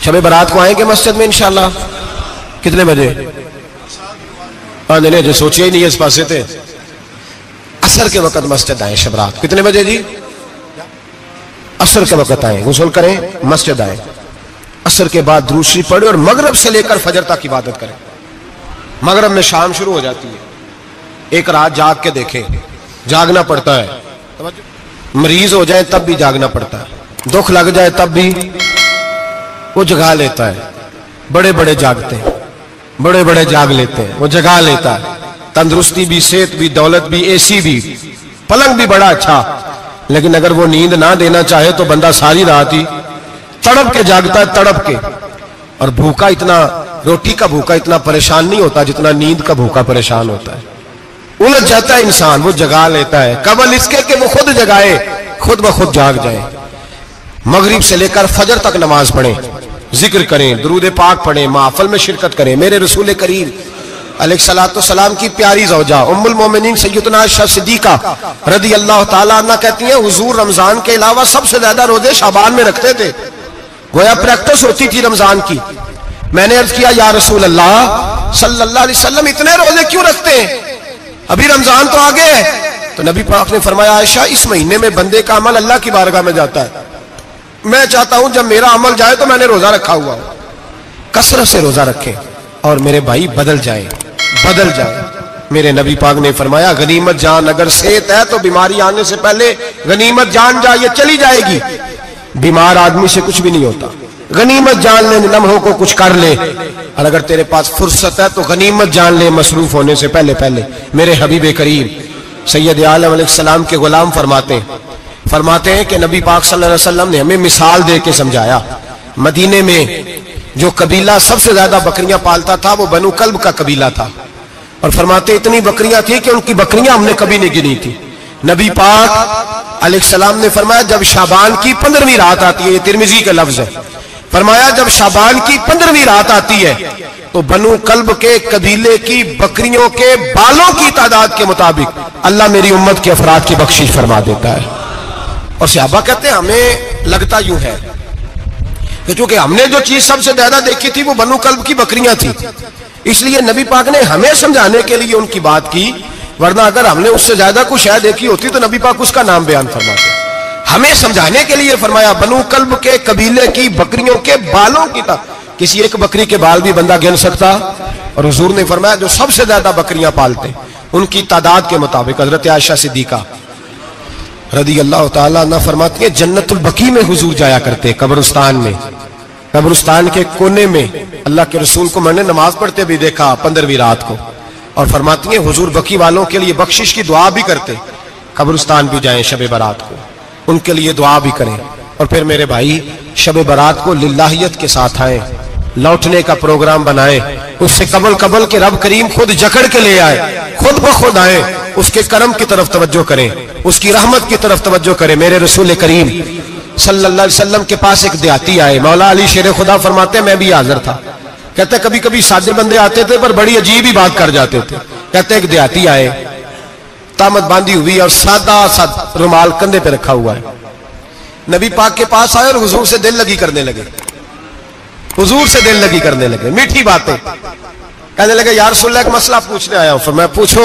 [SPEAKER 1] शबे बारात को आएंगे मस्जिद में इंशाल्लाह। कितने बजे? नहीं, जो सोचिए ही नहीं इस पासे थे। असर के वक्त मस्जिद आए शब रात। कितने बजे जी? असर के वक्त आए, गुस्ल करें, मस्जिद आए, असर के बाद दुरूद शरीफ पढ़े और मगरब से लेकर फजर तक इबादत करें। मगरब में शाम शुरू हो जाती है। एक रात जाग के देखें, जागना पड़ता है। मरीज हो जाए तब भी जागना पड़ता है, दुख लग जाए तब भी वो जगा लेता है। बड़े बड़े जागते हैं, बड़े बड़े जाग लेते हैं, वो जगा लेता है। तंदुरुस्ती भी, सेहत भी, दौलत भी, एसी भी, पलंग भी बड़ा अच्छा, लेकिन अगर वो नींद ना देना चाहे तो बंदा सारी रात ही तड़प के जागता है, तड़प के। और भूखा इतना, रोटी का भूखा इतना परेशान नहीं होता जितना नींद का भूखा परेशान होता है। उलझ जाता है इंसान, वो जगा लेता है। कबल इसके कि वो खुद जगाए, खुद ब खुद जाग जाए। मगरिब से लेकर फजर तक नमाज पढ़ें, जिक्र करें, दुरूद पाक पढ़ें, महफिल में शिरकत करें। मेरे रसूल करीम अलैहिस्सलातु सलाम की प्यारी ज़ौजा उम्मुल मोमिनीन सैयदना आयशा सिद्दीका रज़ी अल्लाह ताला अन्हा कहती हैं हुजूर रमजान के अलावा सबसे ज्यादा रोजे शाबान में रखते थे, गोया प्रैक्टिस होती थी रमजान की। मैंने अर्ज किया या रसूल अल्लाह सल्लल्लाहु अलैहि वसल्लम इतने रोजे क्यों रखते हैं, अभी रमजान तो आगे है। तो नबी पाक ने फरमाया आयशा इस महीने में बंदे का अमल अल्लाह की बारगाह में जाता है, मैं चाहता हूं जब मेरा अमल जाए तो मैंने रोजा रखा हुआ हो। कसरत से रोजा रखें और मेरे भाई बदल जाए। मेरे नबी पाक ने फरमाया गनीमत जान, अगर सेहत है तो बीमारी आने से पहले गनीमत जान जा, ये चली जाएगी। बीमार आदमी से कुछ भी नहीं होता, गनीमत जान ले, लम्हों को कुछ कर ले। और अगर तेरे पास फुर्सत है तो गनीमत जान ले मसरूफ होने से पहले पहले। मेरे हबीब करीम सैयद आलम अलैहिस्सलाम के गुलाम फरमाते हैं कि नबी पाक सल्लल्लाहु अलैहि वसल्लम ने हमें मिसाल दे के समझाया। मदीने में जो कबीला सबसे ज्यादा बकरियां पालता था वो बनु कल्ब का कबीला था, और फरमाते इतनी बकरियां थी कि उनकी बकरियां हमने कभी नहीं गिनी थी। नबी पाक अलैहिस्सलाम ने फरमाया जब शाबान की 15वीं रात आती है, ये तिरमिजी का लफ्ज है, फरमाया जब शाबान की 15वीं रात आती है तो बनु कल्ब के कबीले की बकरियों के बालों की तादाद के मुताबिक अल्लाह मेरी उम्मत के अफराद की बख्शिश फरमा देता है। और सहाबा कहते हैं हमें लगता यूं है कि चूंकि हमने जो चीज सबसे ज्यादा देखी थी वो बनु कल्ब की बकरियां थी, इसलिए नबी पाक ने हमें समझाने के लिए उनकी बात की, वरना अगर हमने उससे ज्यादा कुछ शायद देखी होती तो नबी पाक उसका नाम बयान फरमाते। हमें समझाने के लिए फरमाया बनु कल्ब के कबीले की बकरियों के बालों की किसी एक बकरी के बाल भी बंदा गिन सकता। और हुजूर ने फरमाया जो सबसे ज्यादा बकरियां पालते उनकी तादाद के मुताबिक हजरत आयशा सिद्दीका रज़ी अल्लाह ताला अन्हा फरमाती है जन्नतुल बकी में हुजूर जाया करते, कब्रिस्तान में, कब्रिस्तान के कोने में। अल्लाह के रसूल को मैंने नमाज पढ़ते भी देखा 15वीं रात को, और फरमाती है हुजूर बकी वालों के लिए बख्शिश की दुआ भी करते, कब्रिस्तान भी जाएं शब बारात को, उनके लिए दुआ भी करें। और फिर मेरे भाई शब बारात को लिल्लाहियत के साथ आए, लौटने का प्रोग्राम बनाए, उससे कबल के रब करीम खुद जकड़ के ले आए, खुद ब खुद आए, उसके करम की तरफ तवज्जो करें, उसकी रहमत की तरफ तवज्जो करें। मेरे रसूल करीम सल्लल्लाहु अलैहि वसल्लम के पास एक देहाती आए, मौला अली शेर खुदा फरमाते मैं भी हाजिर था। कहते कभी कभी सादे बंदे आते थे पर बड़ी अजीब ही बात कर जाते थे। कहते एक देहाती आए, तामत बांधी हुई और सादा सा रुमाल कंधे पे रखा हुआ है, नबी पाक के पास आए और हुजूर से दिल लगी करने लगे, हुजूर से दिल लगी करने लगे, मीठी बातें कहने लगे यार रसूल अल्लाह एक मसला पूछने आया हूं। फिर मैं पूछो।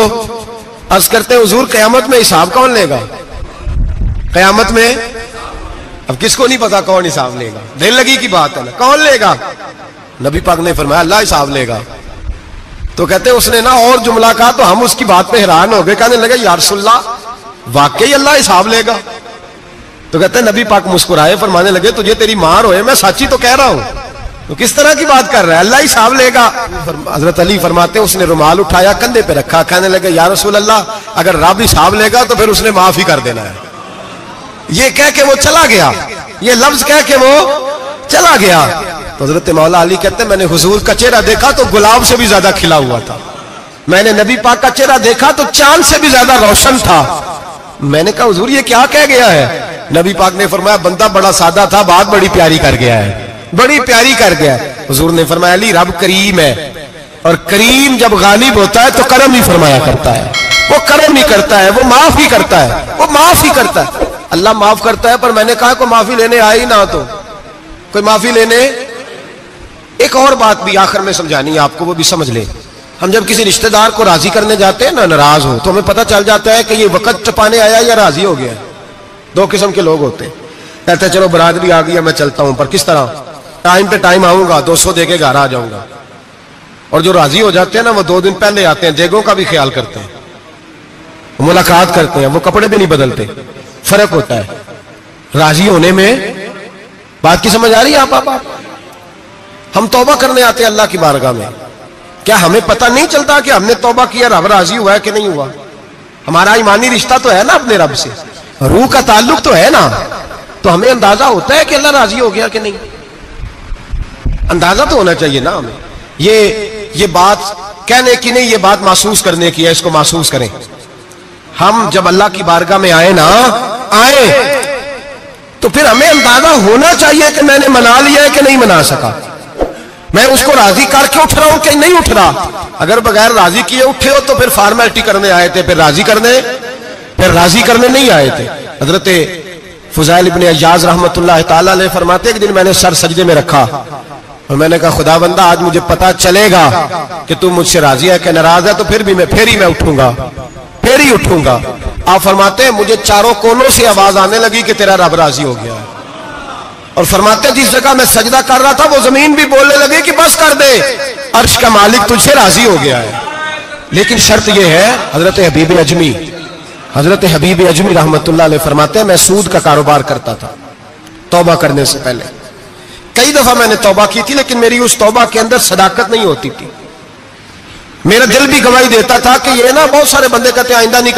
[SPEAKER 1] अर्ज करते हैं हुजूर क़यामत में हिसाब कौन लेगा, क़यामत में अब किसको नहीं पता कौन हिसाब लेगा, दिल लगी की बात है ना, कौन लेगा। नबी पाक ने फरमाया अल्लाह हिसाब लेगा। तो कहते उसने ना और जुमला कहा तो हम उसकी बात पे हैरान हो गए, कहने लगे या रसूल अल्लाह वाकई अल्लाह हिसाब लेगा। तो कहते नबी पाक मुस्कुराए, फरमाने लगे तुझे तेरी मार होए मैं साची तो कह रहा हूं, तो किस तरह की बात कर रहा है, अल्लाह हिसाब लेगा। हजरत अली फरमाते उसने रुमाल उठाया कंधे पे रखा, कहने लगे या रसूल अल्लाह अगर रब हिसाब लेगा तो फिर उसने माफ ही कर देना है, ये कह के वो चला गया, ये लफ्ज कह के वो चला गया। तो हजरत मौला अली कहते मैंने हुजूर का चेहरा देखा तो गुलाब से भी ज्यादा खिला हुआ था, मैंने नबी पाक का चेहरा देखा तो चांद से भी ज्यादा रोशन था। मैंने कहा हुजूर ये क्या कह गया है? नबी पाक ने फरमाया बंदा बड़ा सादा था, बात बड़ी प्यारी कर गया है, बड़ी प्यारी कर गया है। हुजूर ने फरमाया अली रब करीम है, और करीम जब गालिब होता है तो करम ही फरमाया करता है, वो करम ही करता है, वो माफ ही करता है, वो माफ ही करता है। अल्लाह माफ करता है, पर मैंने कहा कोई माफी लेने आए ही ना, तो कोई माफी लेने। एक और बात भी आखिर में समझानी है आपको, वो भी समझ ले। हम जब किसी रिश्तेदार को राजी करने जाते हैं ना, नाराज हो, तो हमें पता चल जाता है कि ये वक्त टपाने आया या राजी हो गया। दो किस्म के लोग होते हैं, कहते हैं चलो बरादरी आ गई मैं चलता हूं, पर किस तरह? टाइम पे टाइम आऊंगा, 200 दे के घर आ जाऊंगा। और जो राजी हो जाते हैं ना, वो 2 दिन पहले आते हैं, देगों का भी ख्याल करते हैं, मुलाकात करते हैं, वो कपड़े भी नहीं बदलते। फर्क होता है राजी होने में। बात की समझ आ रही है आप? हम तौबा करने आते हैं अल्लाह की बारगाह में, क्या हमें पता नहीं चलता कि हमने तौबा किया, रब राजी हुआ है कि नहीं हुआ? हमारा ईमानी रिश्ता तो है ना अपने रब से, रूह का ताल्लुक तो है ना, तो हमें अंदाजा होता है कि अल्लाह राजी हो गया कि नहीं। अंदाजा तो होना चाहिए ना हमें। ये बात कहने की नहीं, ये बात महसूस करने की है, इसको महसूस करें। हम जब अल्लाह की बारगाह में आए तो फिर हमें अंदाजा होना चाहिए कि मैंने मना लिया है कि नहीं मना सका, मैं उसको राजी करके उठ रहा हूं कि नहीं उठ रहा। अगर बगैर राजी किए उठे हो तो फिर फॉर्मेलिटी करने आए थे, फिर राजी करने नहीं आए थे। हजरत फुज़ैल इब्न अय्याज़ रहमतुल्लाह ताला अलैह फरमाते एक दिन मैंने सर सजदे में रखा और मैंने कहा खुदा बंदा आज मुझे पता चलेगा कि तू मुझसे राजी है कि नाराज है, तो फिर ही मैं उठूंगा, फिर ही उठूंगा। आप फरमाते हैं मुझे चारों कोनों से आवाज आने लगी कि तेरा रब राजी हो गया। और फरमाते जिस जगह मैं सजदा कर रहा था वो जमीन भी बोलने लगी कि बस कर दे, अर्श का मालिक तुझसे राजी हो गया है। लेकिन शर्त यह है, हजरत हबीब अजमी रहमतुल्लाह अलैह फरमाते हैं मैं सूद का कारोबार करता था तौबा करने से पहले। कई दफा मैंने तौबा की थी, लेकिन मेरी उस तौबा के अंदर सदाकत नहीं होती थी। मेरा दिल भी गवाही देता था कि ये ना बहुत सारे बंदे कहते हैं आइंदा नहीं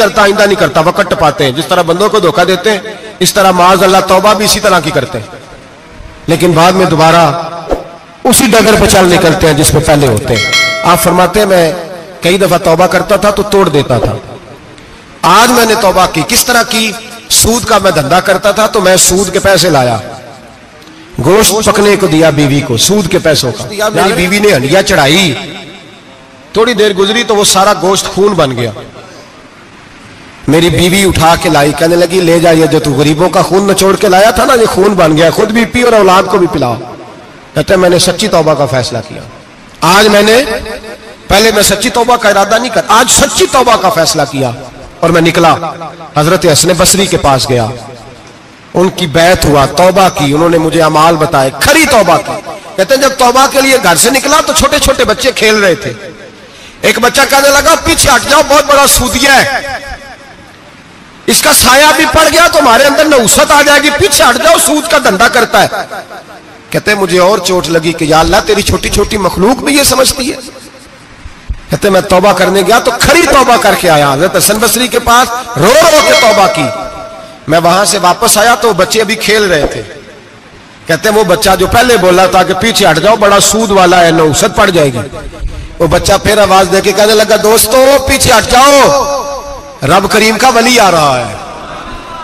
[SPEAKER 1] करता, वक्त टपाते हैं। जिस तरह बंदों को धोखा देते हैं, इस तरह माज अल्लाह तौबा भी इसी तरह की करते हैं, लेकिन बाद में दोबारा उसी डगर पर चल निकलते हैं जिसमें पहले होते हैं। आप फरमाते हैं मैं कई दफा तौबा करता था तो तोड़ देता था। आज मैंने तौबा की। किस तरह की? सूद का मैं धंधा करता था, तो मैं सूद के पैसे लाया, गोश्त पकने को दिया बीवी को, सूद के पैसों का। मेरी बीवी ने हंडिया चढ़ाई, थोड़ी देर गुजरी तो वो सारा गोश्त खून बन गया। मेरी बीवी उठा के लाई, कहने लगी ले जाइए जो तू गरीबों का खून निचोड़ के लाया था ना, ये खून बन गया, खुद भी पी और औलाद को भी पिलाओ। कहते हैं मैंने सच्ची तौबा का फैसला किया। आज पहले मैं सच्ची तौबा का इरादा नहीं कर, आज सच्ची तौबा का फैसला किया और मैं निकला हजरत हसन बसरी के पास गया, उनकी बैत हुआ, तौबा की, उन्होंने मुझे अमाल बताए, खरी तौबा की। कहते हैं जब तौबा के लिए घर से निकला तो छोटे छोटे बच्चे खेल रहे थे। एक बच्चा कहने लगा पीछे हट जाओ, बहुत बड़ा सूदिया है, इसका साया भी पड़ गया तो हमारे अंदर नहुसत आ जाएगी, पीछे हट जाओ, सूद का धंधा करता है। कहते मुझे और चोट लगी कि या अल्लाह तेरी छोटी छोटी मखलूक भी ये समझती है। कहते मैं तौबा करने गया तो खरी तौबा करके आया, हज़रत हसन बसरी के पास रो रो के तौबा की। मैं वहां से वापस आया तो बच्चे अभी खेल रहे थे। कहते वो बच्चा जो पहले बोला था कि पीछे हट जाओ बड़ा सूद वाला है, नहुसत पड़ जाएगी, वो बच्चा फिर आवाज देके कहने लगा दोस्तों पीछे हट जाओ, रब करीम का वली आ रहा है,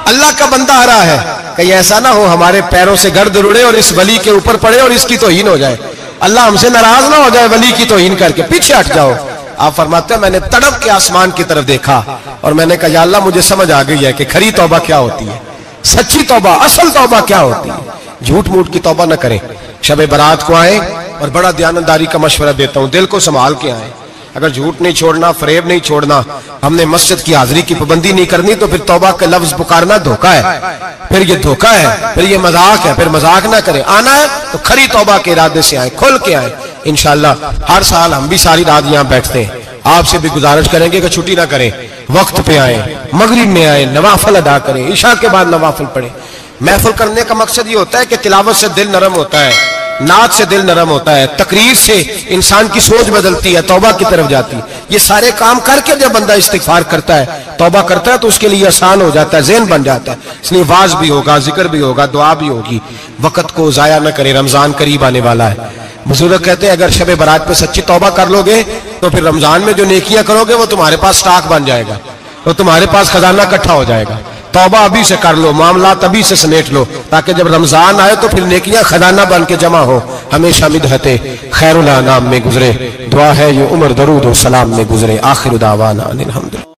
[SPEAKER 1] अल्लाह का बंदा आ रहा है, कहीं ऐसा ना हो हमारे पैरों से गर्द उड़े और इस वली के ऊपर पड़े और इसकी तौहीन हो जाए, अल्लाह हमसे नाराज ना हो जाए वली की तौहीन करके, पीछे हट जाओ। आप फरमाते हैं मैंने तड़प के आसमान की तरफ देखा और मैंने कहा या अल्लाह मुझे समझ आ गई है कि खरी तौबा क्या होती है, सच्ची तौबा, असल तौबा क्या होती है। झूठ मूठ की तौबा न करें। शब बारात को आए और बड़ा दयानतदारी का मशवरा देता हूं, दिल को संभाल के आए। अगर झूठ नहीं छोड़ना, फरेब नहीं छोड़ना, हमने मस्जिद की हाजिरी की पाबंदी नहीं करनी तो फिर तौबा का लफ्ज पुकारना धोखा है, फिर ये धोखा है, फिर ये मजाक है, फिर मजाक ना करें। आना है तो खरी तौबा के इरादे से आए, खुल के आए। इंशाअल्लाह हर साल हम भी सारी रात यहाँ बैठते हैं, आपसे भी गुजारिश करेंगे कि छुट्टी ना करें, वक्त पे आए, मगरिब में आए, नवाफल अदा करें, ईशा के बाद नवाफल पढ़े। महफिल करने का मकसद ये होता है कि तिलावत से दिल नरम होता है, नात से दिल नरम होता है, तकरीर से इंसान की सोच बदलती है, तौबा की तरफ जाती है। ये सारे काम करके जब बंदा इस्तिगफार करता है, तौबा करता है, तो उसके लिए आसान हो जाता है, ज़हन बन जाता है। इसलिए वाज भी होगा, जिक्र भी होगा, दुआ भी होगी। वक्त को जाया न करें, रमजान करीब आने वाला है। बुजुर्ग कहते हैं अगर शब बारात पे सच्ची तौबा कर लोगे तो फिर रमजान में जो नेकियां करोगे वो तुम्हारे पास स्टॉक बन जाएगा, तो तुम्हारे पास खजाना इकट्ठा हो जाएगा। तौबा अभी से कर लो, मामला अभी से समेट लो, ताकि जब रमजान आए तो फिर नेकियां खजाना बन के जमा हो। हमेशा मिदहते खैरुल अनाम में गुजरे। दुआ है ये उम्र दरूद और सलाम में गुजरे। आखिर दावाना अनिल हम्दुलिल्लाह।